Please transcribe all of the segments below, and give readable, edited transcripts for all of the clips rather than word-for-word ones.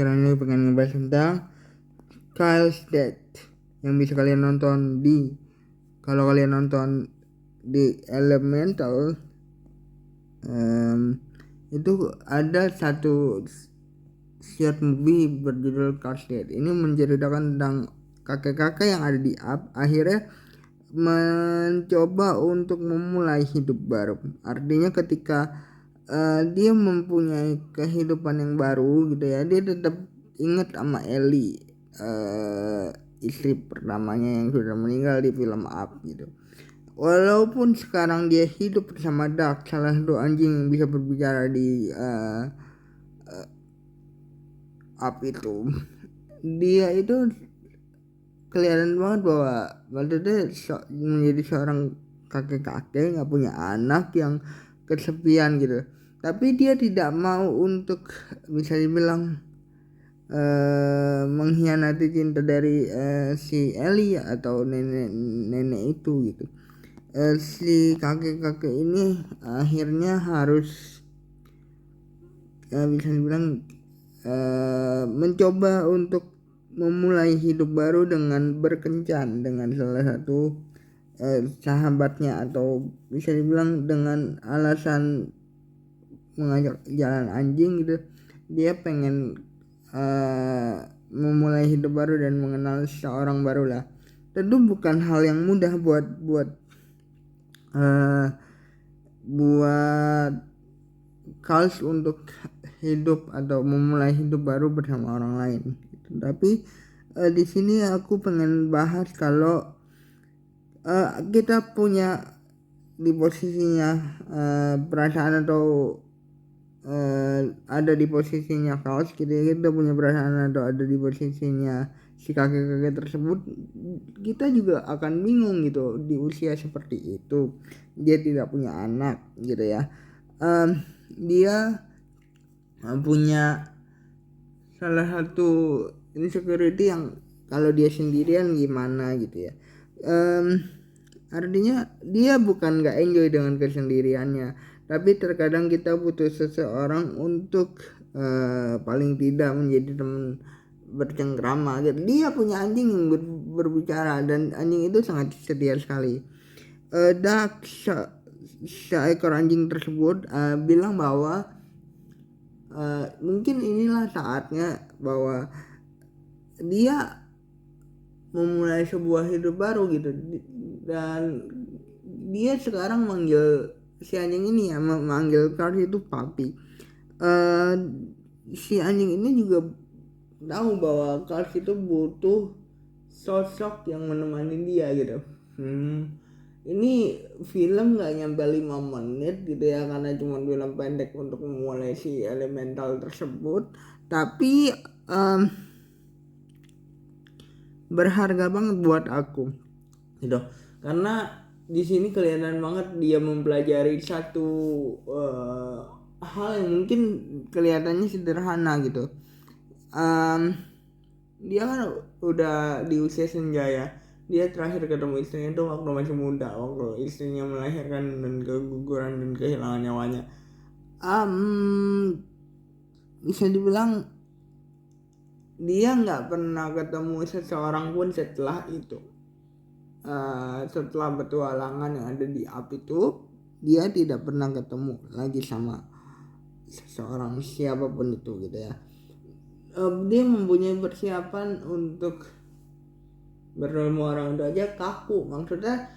Sekarang ini pengen ngebahas tentang Kyle's Death yang bisa kalian nonton kalau kalian nonton di Elemental. Itu ada satu short movie berjudul Kyle's Death. Ini menceritakan tentang kakek-kakek yang ada di Up akhirnya mencoba untuk memulai hidup baru. Artinya ketika dia mempunyai kehidupan yang baru gitu ya, dia tetap ingat sama Ellie, istri pertamanya yang sudah meninggal di film Up gitu. Walaupun sekarang dia hidup bersama Duck, salah satu anjing yang bisa berbicara di Up itu, dia itu kelihatan banget bahwa maksudnya menjadi seorang kakek-kakek nggak punya anak yang kesepian gitu. Tapi dia tidak mau untuk bisa dibilang mengkhianati cinta dari si Ellie atau nenek itu gitu. Si kakek-kakek ini akhirnya harus bisa dibilang mencoba untuk memulai hidup baru dengan berkencan dengan salah satu sahabatnya, atau bisa dibilang dengan alasan mengajak jalan anjing gitu. Dia pengen memulai hidup baru dan mengenal seorang baru lah. Tentu bukan hal yang mudah buat Carl untuk hidup atau memulai hidup baru bersama orang lain gitu. Tapi di sini aku pengen bahas kalau kita punya di posisinya perasaan atau ada di posisinya Kaos gitu ya, kita punya perasaan atau ada di posisinya si kakek-kakek tersebut, kita juga akan bingung gitu. Di usia seperti itu dia tidak punya anak gitu ya, dia punya salah satu insecurity yang kalau dia sendirian gimana gitu ya. Artinya dia bukan gak enjoy dengan kesendiriannya, tapi terkadang kita butuh seseorang untuk paling tidak menjadi teman bercengkrama gitu. Dia punya anjing yang berbicara dan anjing itu sangat setia sekali. Duck, seekor anjing tersebut bilang bahwa mungkin inilah saatnya bahwa dia memulai sebuah hidup baru gitu. Dan dia sekarang manggil si anjing ini ya, memanggil Carl itu papi. Si anjing ini juga tahu bahwa Carl itu butuh sosok yang menemani dia gitu. Ini film gak nyampe 5 menit gitu ya, karena cuma film pendek untuk memulai si Elemental tersebut. Tapi berharga banget buat aku gitu, karena di sini kelihatan banget dia mempelajari satu hal yang mungkin kelihatannya sederhana gitu. Dia kan udah di usia senja ya. Dia terakhir ketemu istrinya itu waktu masih muda, waktu istrinya melahirkan dan keguguran dan kehilangan nyawanya. Bisa dibilang dia nggak pernah ketemu seseorang pun setelah itu. Setelah petualangan yang ada di Up itu, dia tidak pernah ketemu lagi sama seseorang siapapun itu gitu ya. Dia mempunyai persiapan untuk bertemu orang itu aja kaku. Maksudnya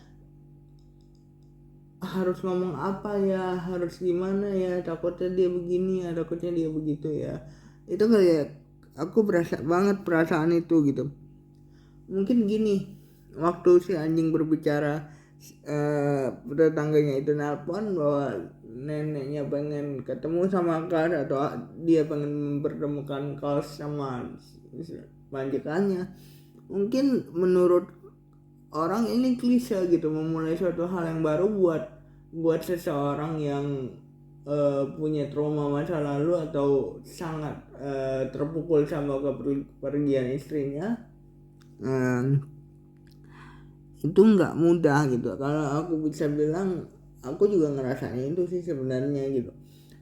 harus ngomong apa ya, harus gimana ya, takutnya dia begini ya, takutnya dia begitu ya. Itu kayak aku berasa banget perasaan itu gitu. Mungkin gini, waktu si anjing berbicara, tetangganya itu nelpon bahwa neneknya pengen ketemu sama Kars, atau dia pengen mempertemukan Kars sama majikannya. Mungkin menurut orang ini klise gitu, memulai suatu hal yang baru buat seseorang yang punya trauma masa lalu atau sangat terpukul sama kepergian istrinya. Itu nggak mudah gitu. Kalau aku bisa bilang, aku juga ngerasain itu sih sebenarnya gitu.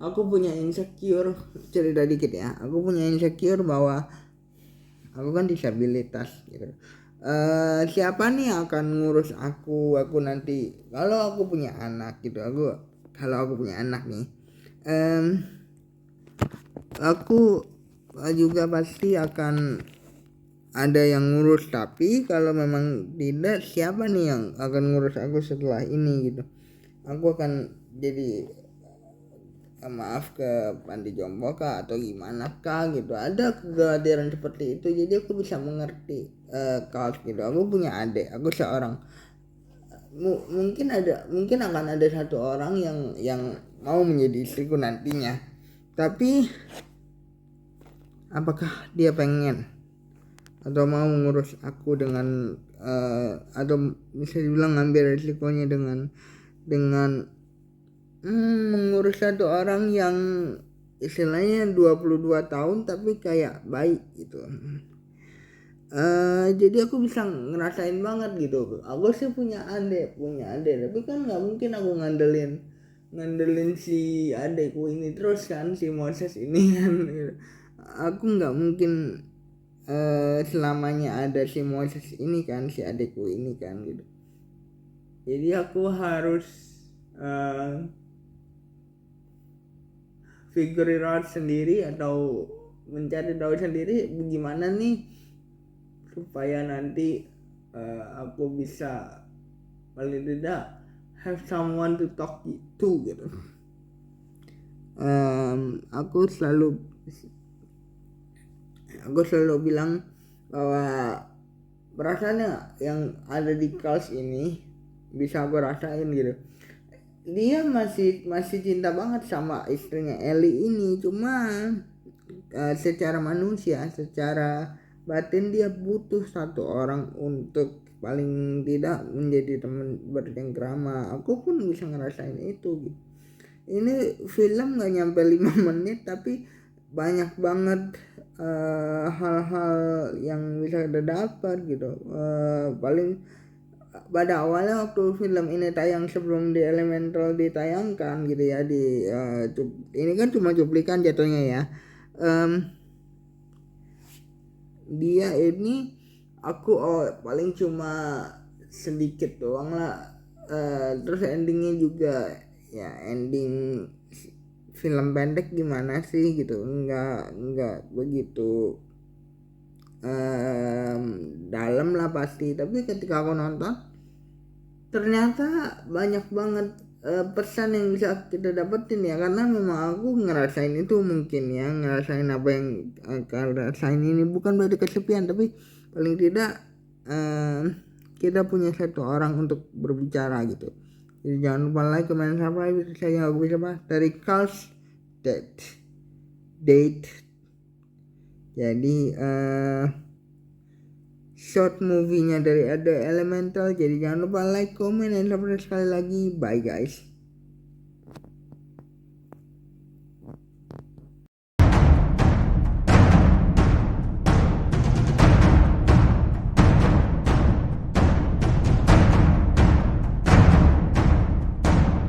aku punya insecure, cerita dikit ya, aku punya insecure bahwa aku kan disabilitas gitu. Siapa nih yang akan ngurus aku nanti kalau aku punya anak gitu. Kalau aku punya anak nih, aku juga pasti akan ada yang ngurus, tapi kalau memang tidak, siapa nih yang akan ngurus aku setelah ini gitu. Aku akan jadi maaf ke panti jompo kah atau gimana kah gitu, ada kekhawatiran seperti itu. Jadi aku bisa mengerti kaos gitu. Aku punya adik, aku seorang mungkin akan ada satu orang yang mau menjadi istriku nantinya, tapi apakah dia pengen atau mau mengurus aku dengan atau bisa dibilang ngambil resikonya dengan mengurus satu orang yang istilahnya 22 tahun tapi kayak baik gitu. Jadi aku bisa ngerasain banget gitu. Aku sih punya adik tapi kan nggak mungkin aku ngandelin si adekku ini terus kan, si Moses ini kan gitu. Aku nggak mungkin selamanya ada si Moses ini kan, si adekku ini kan gitu. Jadi aku harus figure it out sendiri atau mencari tahu sendiri bagaimana nih supaya nanti aku bisa paling tidak have someone to talk to gitu. Aku selalu bilang bahwa perasaannya yang ada di kaos ini bisa aku rasain gitu. Dia masih cinta banget sama istrinya Eli ini, cuma secara manusia, secara batin dia butuh satu orang untuk paling tidak menjadi teman bercengkrama. Aku pun bisa ngerasain itu gitu. Ini film gak nyampe 5 menit tapi banyak banget hal-hal yang bisa kita dapat gitu. Paling pada awalnya waktu film ini tayang, sebelum di Elemental ditayangkan gitu ya, ini kan cuma cuplikan jatuhnya ya. Dia ini aku paling cuma sedikit doang lah. Terus endingnya juga ya ending film pendek gimana sih gitu, nggak begitu dalam lah pasti, tapi ketika aku nonton ternyata banyak banget pesan yang bisa kita dapetin ya, karena memang aku ngerasain itu, mungkin ya ngerasain apa yang rasain ini bukan berarti kesepian, tapi paling tidak kita punya satu orang untuk berbicara gitu. Jadi jangan lupa like, comment, subscribe. Saya aku bisa dari Cars Date. Jadi short movie-nya dari ada Elemental. Jadi jangan lupa like, comment, dan subscribe sekali lagi. Bye guys.